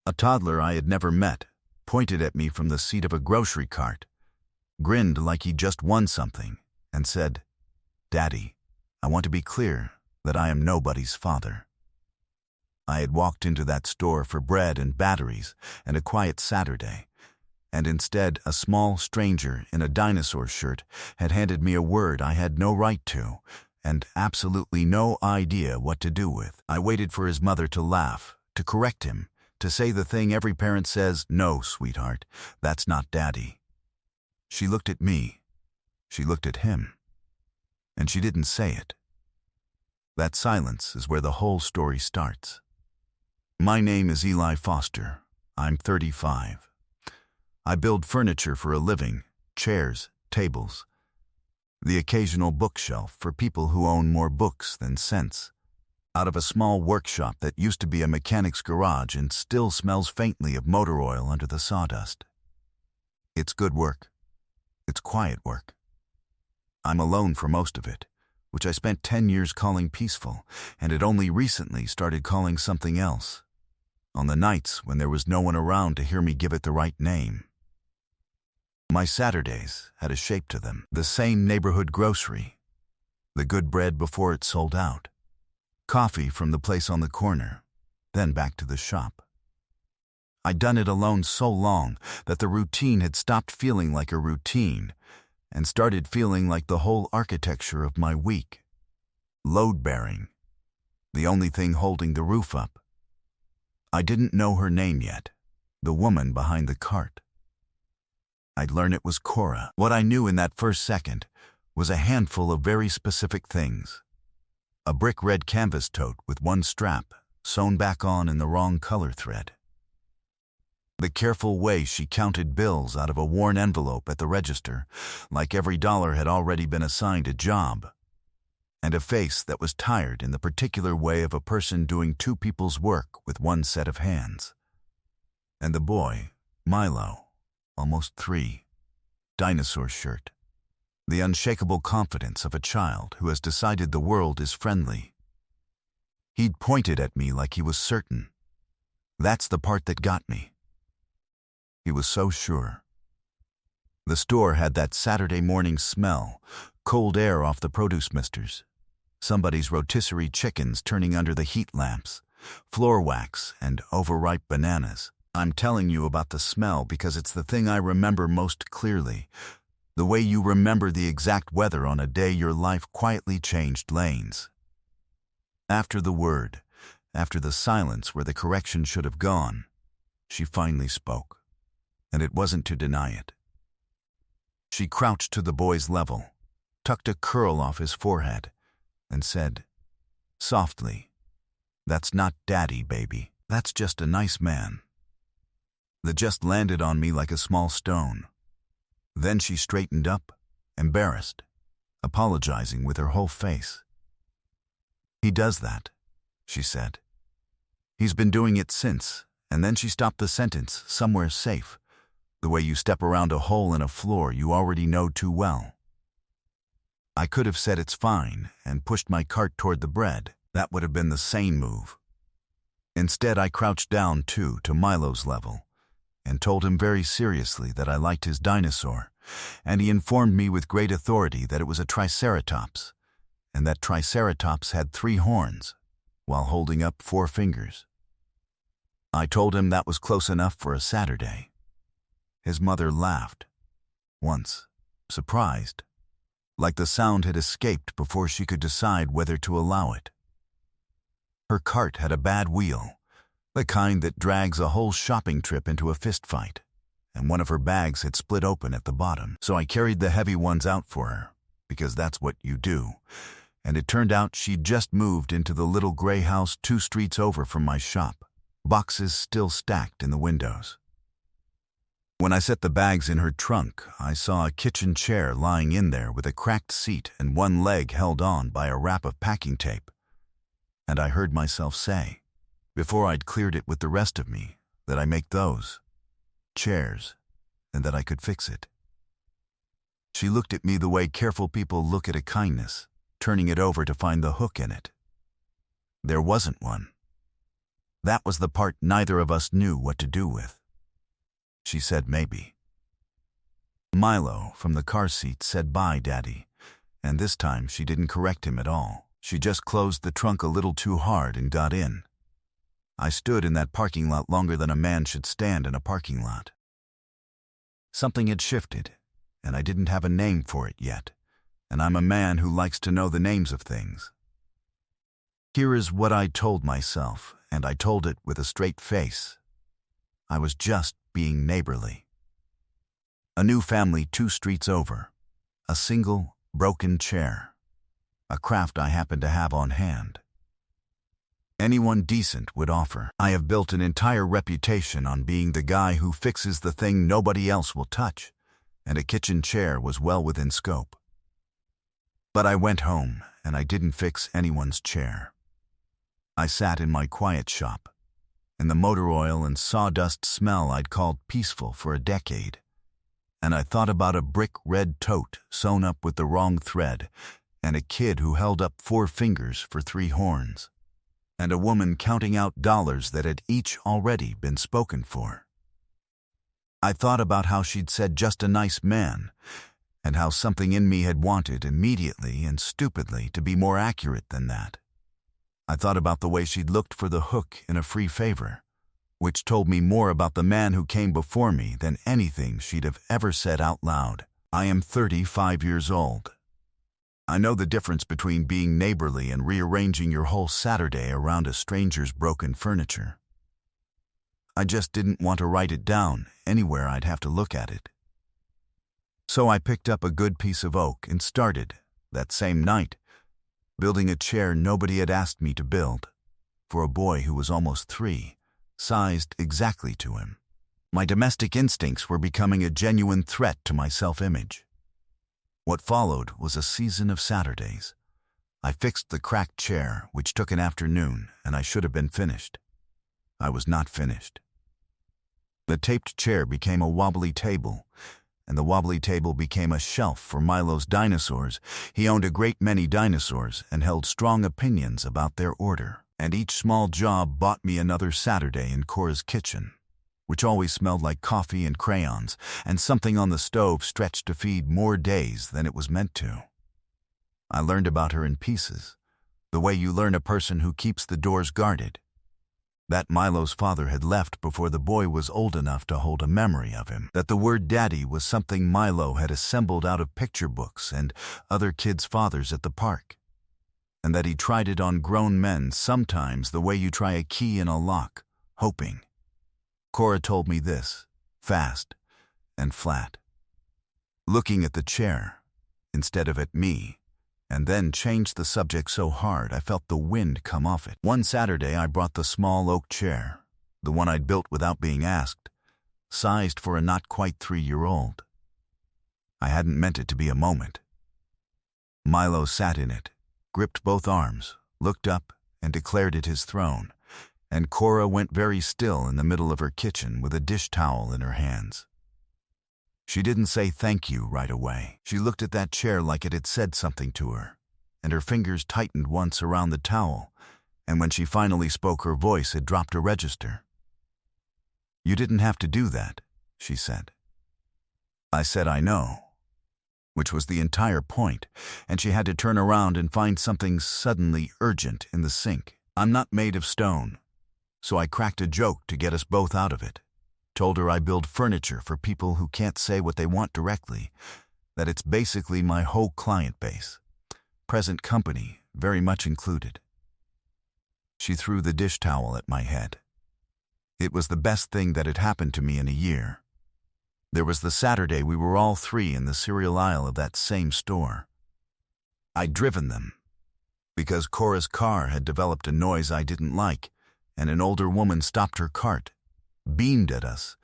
A toddler I had never met pointed at me from the seat of a grocery cart, grinned like he'd just won something, and said, "Daddy, I want to be clear that I am nobody's father." I had walked into that store for bread and batteries and a quiet Saturday, and instead a small stranger in a dinosaur shirt had handed me a word I had no right to and absolutely no idea what to do with. I waited for his mother to laugh, to correct him, to say the thing every parent says, "No, sweetheart, that's not Daddy." She looked at me, she looked at him, and she didn't say it. That silence is where the whole story starts. My name is Eli Foster. I'm 35. I build furniture for a living, chairs, tables, the occasional bookshelf for people who own more books than sense, out of a small workshop that used to be a mechanic's garage and still smells faintly of motor oil under the sawdust. It's good work. It's quiet work. I'm alone for most of it, which I spent 10 years calling peaceful, and had only recently started calling something else, on the nights when there was no one around to hear me give it the right name. My Saturdays had a shape to them, the same neighborhood grocery, the good bread before it sold out, coffee from the place on the corner, then back to the shop. I'd done it alone so long that the routine had stopped feeling like a routine and started feeling like the whole architecture of my week. Load-bearing, the only thing holding the roof up. I didn't know her name yet, the woman behind the cart. I'd learn it was Cora. What I knew in that first second was a handful of very specific things. A brick red canvas tote with one strap sewn back on in the wrong color thread. The careful way she counted bills out of a worn envelope at the register, like every dollar had already been assigned a job. And a face that was tired in the particular way of a person doing two people's work with one set of hands. And the boy, Milo, almost 3, dinosaur shirt. The unshakable confidence of a child who has decided the world is friendly. He'd pointed at me like he was certain. That's the part that got me. He was so sure. The store had that Saturday morning smell, cold air off the produce misters, somebody's rotisserie chickens turning under the heat lamps, floor wax, and overripe bananas. I'm telling you about the smell because it's the thing I remember most clearly, the way you remember the exact weather on a day your life quietly changed lanes. After the word, after the silence where the correction should have gone, she finally spoke, and it wasn't to deny it. She crouched to the boy's level, tucked a curl off his forehead, and said, softly, "That's not Daddy, baby. That's just a nice man." That just landed on me like a small stone. Then she straightened up, embarrassed, apologizing with her whole face. "He does that," she said. "He's been doing it since," and then she stopped the sentence somewhere safe, the way you step around a hole in a floor you already know too well. I could have said it's fine and pushed my cart toward the bread. That would have been the sane move. Instead, I crouched down, too, to Milo's level, and told him very seriously that I liked his dinosaur, and he informed me with great authority that it was a triceratops, and that triceratops had 3 horns, while holding up 4 fingers. I told him that was close enough for a Saturday. His mother laughed, once, surprised, like the sound had escaped before she could decide whether to allow it. Her cart had a bad wheel, the kind that drags a whole shopping trip into a fistfight, and one of her bags had split open at the bottom. So I carried the heavy ones out for her, because that's what you do, and it turned out she'd just moved into the little gray house 2 streets over from my shop, boxes still stacked in the windows. When I set the bags in her trunk, I saw a kitchen chair lying in there with a cracked seat and one leg held on by a wrap of packing tape. And I heard myself say, before I'd cleared it with the rest of me, that I make those chairs and that I could fix it. She looked at me the way careful people look at a kindness, turning it over to find the hook in it. There wasn't one. That was the part neither of us knew what to do with. She said maybe. Milo, from the car seat, said bye, Daddy, and this time she didn't correct him at all. She just closed the trunk a little too hard and got in. I stood in that parking lot longer than a man should stand in a parking lot. Something had shifted, and I didn't have a name for it yet, and I'm a man who likes to know the names of things. Here is what I told myself, and I told it with a straight face. I was just being neighborly. A new family 2 streets over. A single, broken chair. A craft I happen to have on hand. Anyone decent would offer. I have built an entire reputation on being the guy who fixes the thing nobody else will touch, and a kitchen chair was well within scope. But I went home, and I didn't fix anyone's chair. I sat in my quiet shop, in the motor oil and sawdust smell I'd called peaceful for a decade, and I thought about a brick red tote sewn up with the wrong thread, and a kid who held up 4 fingers for 3 horns, and a woman counting out dollars that had each already been spoken for. I thought about how she'd said just a nice man, and how something in me had wanted immediately and stupidly to be more accurate than that. I thought about the way she'd looked for the hook in a free favor, which told me more about the man who came before me than anything she'd have ever said out loud. I am 35 years old. I know the difference between being neighborly and rearranging your whole Saturday around a stranger's broken furniture. I just didn't want to write it down anywhere I'd have to look at it. So I picked up a good piece of oak and started, that same night, building a chair nobody had asked me to build, for a boy who was almost 3, sized exactly to him. My domestic instincts were becoming a genuine threat to my self-image. What followed was a season of Saturdays. I fixed the cracked chair, which took an afternoon, and I should have been finished. I was not finished. The taped chair became a wobbly table, and the wobbly table became a shelf for Milo's dinosaurs. He owned a great many dinosaurs and held strong opinions about their order. And each small job bought me another Saturday in Cora's kitchen, which always smelled like coffee and crayons, and something on the stove stretched to feed more days than it was meant to. I learned about her in pieces, the way you learn a person who keeps the doors guarded. That Milo's father had left before the boy was old enough to hold a memory of him. That the word daddy was something Milo had assembled out of picture books and other kids' fathers at the park. And that he tried it on grown men sometimes the way you try a key in a lock, hoping. Cora told me this, fast and flat, looking at the chair instead of at me, and then changed the subject so hard I felt the wind come off it. One Saturday I brought the small oak chair, the one I'd built without being asked, sized for a not quite 3-year-old. I hadn't meant it to be a moment. Milo sat in it, gripped both arms, looked up, and declared it his throne, and Cora went very still in the middle of her kitchen with a dish towel in her hands. She didn't say thank you right away. She looked at that chair like it had said something to her, and her fingers tightened once around the towel, and when she finally spoke her voice had dropped a register. "You didn't have to do that," she said. I said I know, which was the entire point, and she had to turn around and find something suddenly urgent in the sink. I'm not made of stone, so I cracked a joke to get us both out of it. Told her I build furniture for people who can't say what they want directly, that it's basically my whole client base, present company very much included. She threw the dish towel at my head. It was the best thing that had happened to me in a year. There was the Saturday we were all 3 in the cereal aisle of that same store. I'd driven them, because Cora's car had developed a noise I didn't like, and an older woman stopped her cart, beamed at us,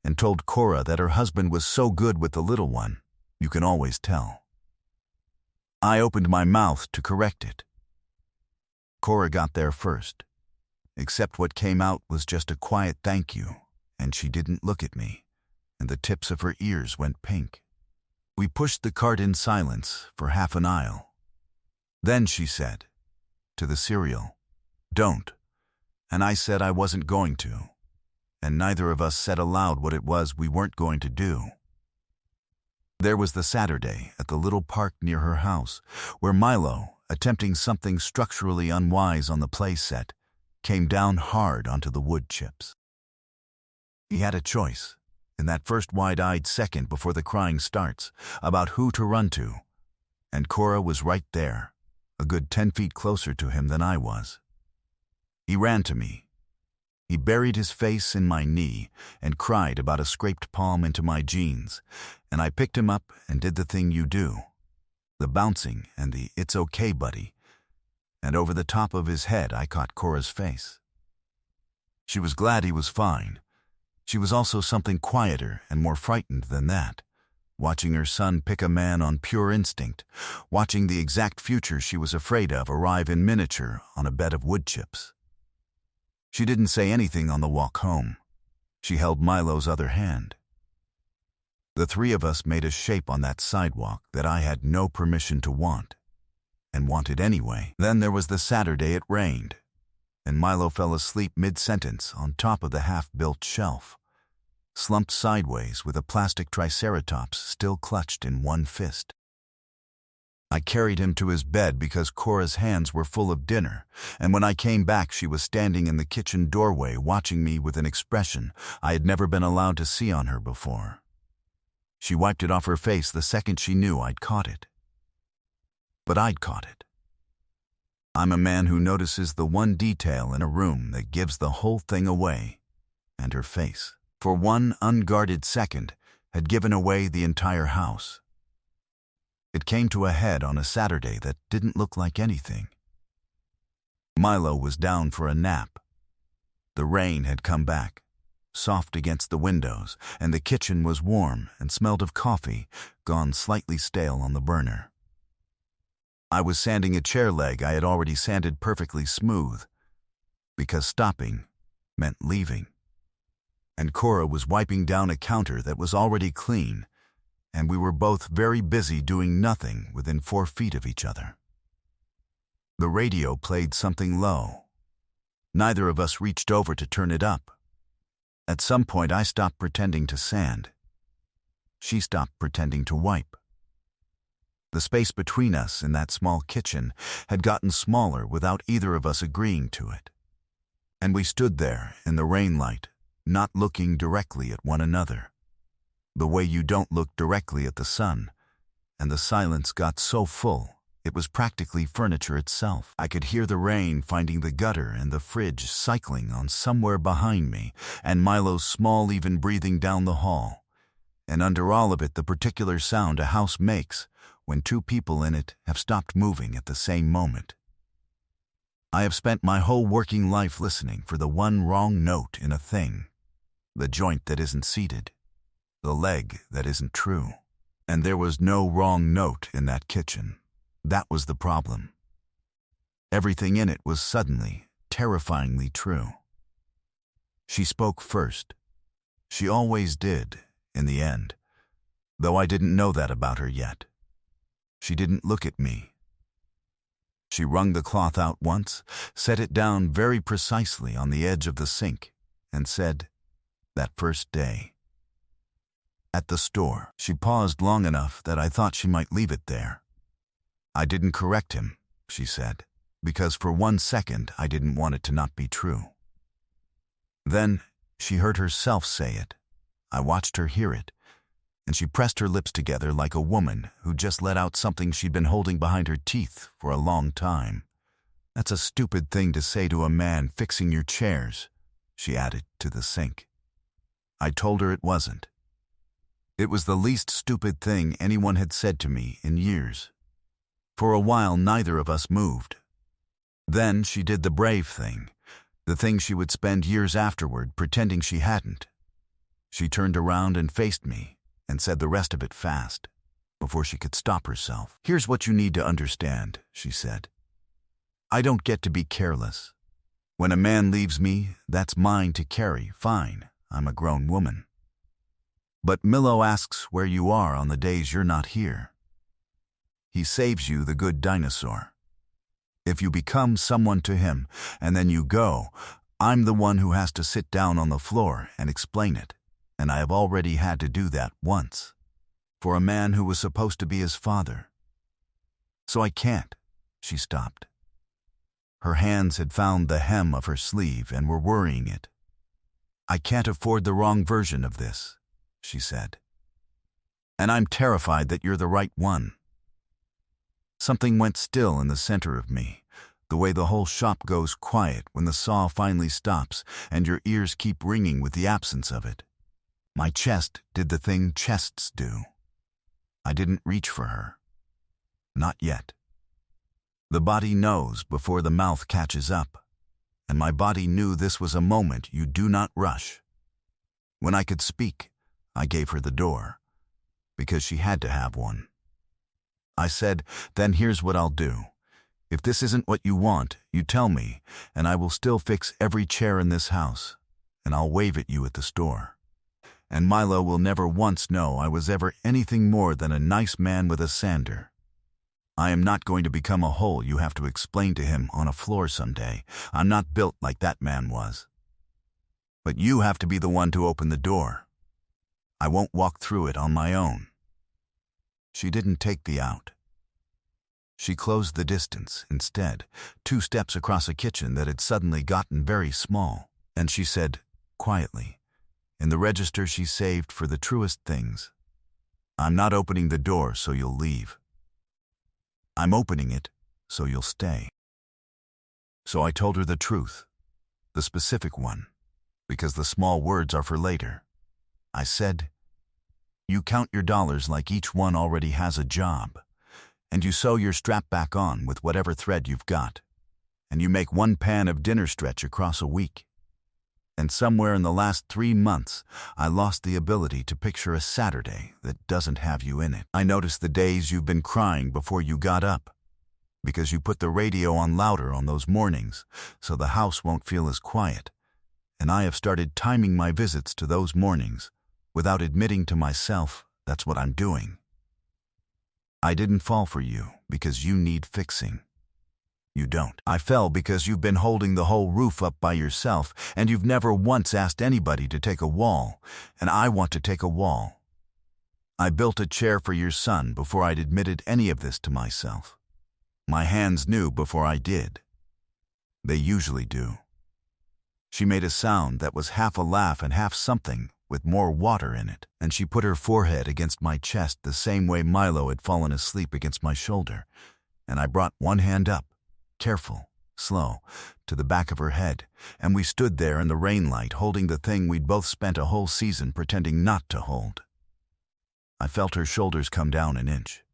and told Cora that her husband was so good with the little one, you can always tell. I opened my mouth to correct it. Cora got there first, except what came out was just a quiet thank you, and she didn't look at me, and the tips of her ears went pink. We pushed the cart in silence for half an aisle. Then she said, to the cereal, "Don't," and I said I wasn't going to, and neither of us said aloud what it was we weren't going to do. There was the Saturday at the little park near her house, where Milo, attempting something structurally unwise on the play set, came down hard onto the wood chips. He had a choice, in that first wide-eyed second before the crying starts, about who to run to, and Cora was right there, a good 10 feet closer to him than I was. He ran to me. He buried his face in my knee and cried about a scraped palm into my jeans, and I picked him up and did the thing you do, the bouncing and the "it's okay, buddy," and over the top of his head I caught Cora's face. She was glad he was fine. She was also something quieter and more frightened than that, watching her son pick a man on pure instinct, watching the exact future she was afraid of arrive in miniature on a bed of wood chips. She didn't say anything on the walk home. She held Milo's other hand. The three of us made a shape on that sidewalk that I had no permission to want, and wanted anyway. Then there was the Saturday it rained, and Milo fell asleep mid-sentence on top of the half-built shelf, slumped sideways with a plastic triceratops still clutched in one fist. I carried him to his bed because Cora's hands were full of dinner, and when I came back she was standing in the kitchen doorway watching me with an expression I had never been allowed to see on her before. She wiped it off her face the second she knew I'd caught it. But I'd caught it. I'm a man who notices the one detail in a room that gives the whole thing away, and her face, for one unguarded second, had given away the entire house. It came to a head on a Saturday that didn't look like anything. Milo was down for a nap. The rain had come back, soft against the windows, and the kitchen was warm and smelled of coffee, gone slightly stale on the burner. I was sanding a chair leg I had already sanded perfectly smooth, because stopping meant leaving. And Cora was wiping down a counter that was already clean, and we were both very busy doing nothing within 4 feet of each other. The radio played something low. Neither of us reached over to turn it up. At some point I stopped pretending to sand. She stopped pretending to wipe. The space between us in that small kitchen had gotten smaller without either of us agreeing to it. And we stood there in the rain light, not looking directly at one another, the way you don't look directly at the sun, and the silence got so full it was practically furniture itself. I could hear the rain finding the gutter and the fridge cycling on somewhere behind me, and Milo's small even breathing down the hall, and under all of it the particular sound a house makes when two people in it have stopped moving at the same moment. I have spent my whole working life listening for the one wrong note in a thing, the joint that isn't seated, the leg that isn't true. And there was no wrong note in that kitchen. That was the problem. Everything in it was suddenly, terrifyingly true. She spoke first. She always did, in the end, though I didn't know that about her yet. She didn't look at me. She wrung the cloth out once, set it down very precisely on the edge of the sink, and said, "That first day." At the store, she paused long enough that I thought she might leave it there. "I didn't correct him," she said, "because for 1 second I didn't want it to not be true." Then she heard herself say it. I watched her hear it, and she pressed her lips together like a woman who just let out something she'd been holding behind her teeth for a long time. "That's a stupid thing to say to a man fixing your chairs," she added to the sink. I told her it wasn't. It was the least stupid thing anyone had said to me in years. For a while, neither of us moved. Then she did the brave thing, the thing she would spend years afterward pretending she hadn't. She turned around and faced me and said the rest of it fast, before she could stop herself. "Here's what you need to understand," she said. "I don't get to be careless. When a man leaves me, that's mine to carry, fine, I'm a grown woman. But Milo asks where you are on the days you're not here. He saves you the good dinosaur. If you become someone to him, and then you go, I'm the one who has to sit down on the floor and explain it, and I have already had to do that once, for a man who was supposed to be his father. So I can't." She stopped. Her hands had found the hem of her sleeve and were worrying it. "I can't afford the wrong version of this," she said. "And I'm terrified that you're the right one." Something went still in the center of me, the way the whole shop goes quiet when the saw finally stops and your ears keep ringing with the absence of it. My chest did the thing chests do. I didn't reach for her. Not yet. The body knows before the mouth catches up, and my body knew this was a moment you do not rush. When I could speak, I gave her the door, because she had to have one. I said, "Then here's what I'll do. If this isn't what you want, you tell me, and I will still fix every chair in this house, and I'll wave at you at the store. And Milo will never once know I was ever anything more than a nice man with a sander. I am not going to become a hole you have to explain to him on a floor someday. I'm not built like that man was. But you have to be the one to open the door. I won't walk through it on my own." She didn't take the out. She closed the distance instead, 2 steps across a kitchen that had suddenly gotten very small, and she said, quietly, in the register she saved for the truest things, "I'm not opening the door so you'll leave. I'm opening it so you'll stay." So I told her the truth, the specific one, because the small words are for later. I said, "You count your dollars like each one already has a job, and you sew your strap back on with whatever thread you've got, and you make 1 pan of dinner stretch across a week. And somewhere in the last 3 months, I lost the ability to picture a Saturday that doesn't have you in it. I noticed the days you've been crying before you got up, because you put the radio on louder on those mornings, so the house won't feel as quiet. And I have started timing my visits to those mornings, without admitting to myself that's what I'm doing. I didn't fall for you because you need fixing. You don't. I fell because you've been holding the whole roof up by yourself, and you've never once asked anybody to take a wall, and I want to take a wall. I built a chair for your son before I'd admitted any of this to myself. My hands knew before I did. They usually do." She made a sound that was half a laugh and half something with more water in it, and she put her forehead against my chest the same way Milo had fallen asleep against my shoulder, and I brought one hand up, careful, slow, to the back of her head, and we stood there in the rainlight holding the thing we'd both spent a whole season pretending not to hold. I felt her shoulders come down an inch.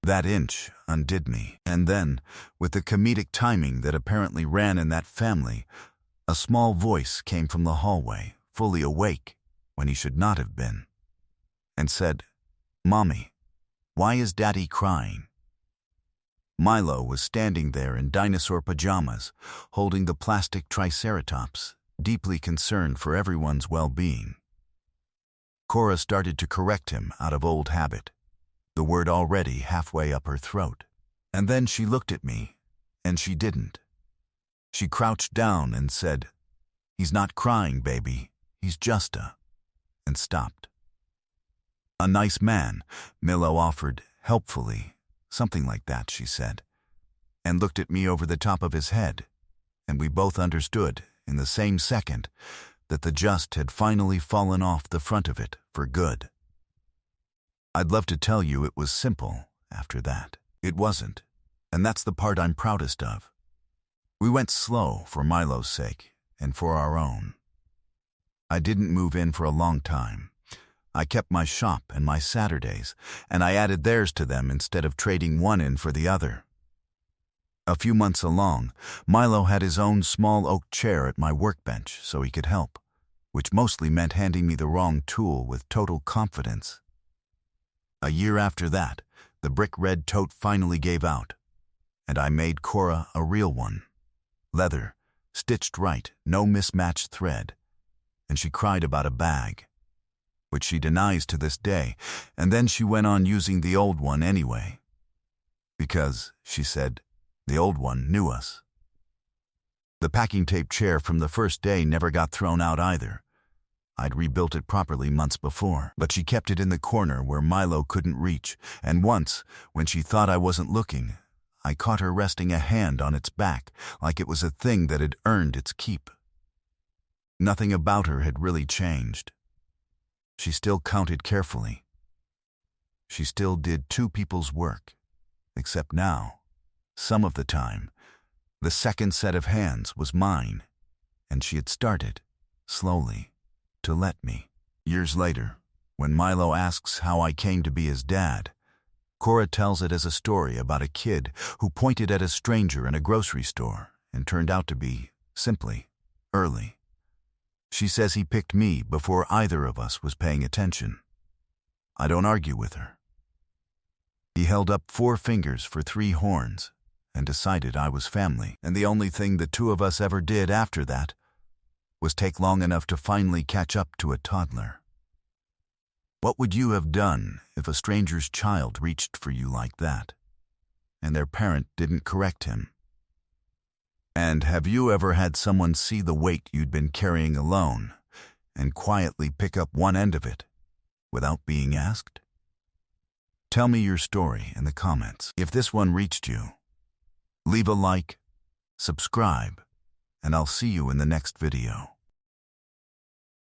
That inch undid me, and then, with the comedic timing that apparently ran in that family, a small voice came from the hallway, fully awake when he should not have been, and said, "Mommy, why is Daddy crying?" Milo was standing there in dinosaur pajamas, holding the plastic triceratops, deeply concerned for everyone's well-being. Cora started to correct him out of old habit, the word already halfway up her throat. And then she looked at me, and she didn't. She crouched down and said, "He's not crying, baby. He's just a," and stopped. "A nice man," Milo offered, helpfully. Something like that, she said, and looked at me over the top of his head, and we both understood, in the same second, that the just had finally fallen off the front of it for good. I'd love to tell you it was simple after that. It wasn't, and that's the part I'm proudest of. We went slow for Milo's sake and for our own. I didn't move in for a long time. I kept my shop and my Saturdays, and I added theirs to them instead of trading one in for the other. A few months along, Milo had his own small oak chair at my workbench so he could help, which mostly meant handing me the wrong tool with total confidence. A year after that, the brick red tote finally gave out, and I made Cora a real one. Leather, stitched right, no mismatched thread, and she cried about a bag, which she denies to this day, and then she went on using the old one anyway. Because, she said, the old one knew us. The packing tape chair from the first day never got thrown out either. I'd rebuilt it properly months before, but she kept it in the corner where Milo couldn't reach, and once, when she thought I wasn't looking, I caught her resting a hand on its back like it was a thing that had earned its keep. Nothing about her had really changed. She still counted carefully. She still did two people's work, except now, some of the time, the second set of hands was mine, and she had started, slowly, to let me. Years later, when Milo asks how I came to be his dad, Cora tells it as a story about a kid who pointed at a stranger in a grocery store and turned out to be, simply, early. She says he picked me before either of us was paying attention. I don't argue with her. He held up 4 fingers for 3 horns and decided I was family, and the only thing the two of us ever did after that was take long enough to finally catch up to a toddler. What would you have done if a stranger's child reached for you like that, and their parent didn't correct him? And have you ever had someone see the weight you'd been carrying alone and quietly pick up one end of it without being asked? Tell me your story in the comments. If this one reached you, leave a like, subscribe, and I'll see you in the next video.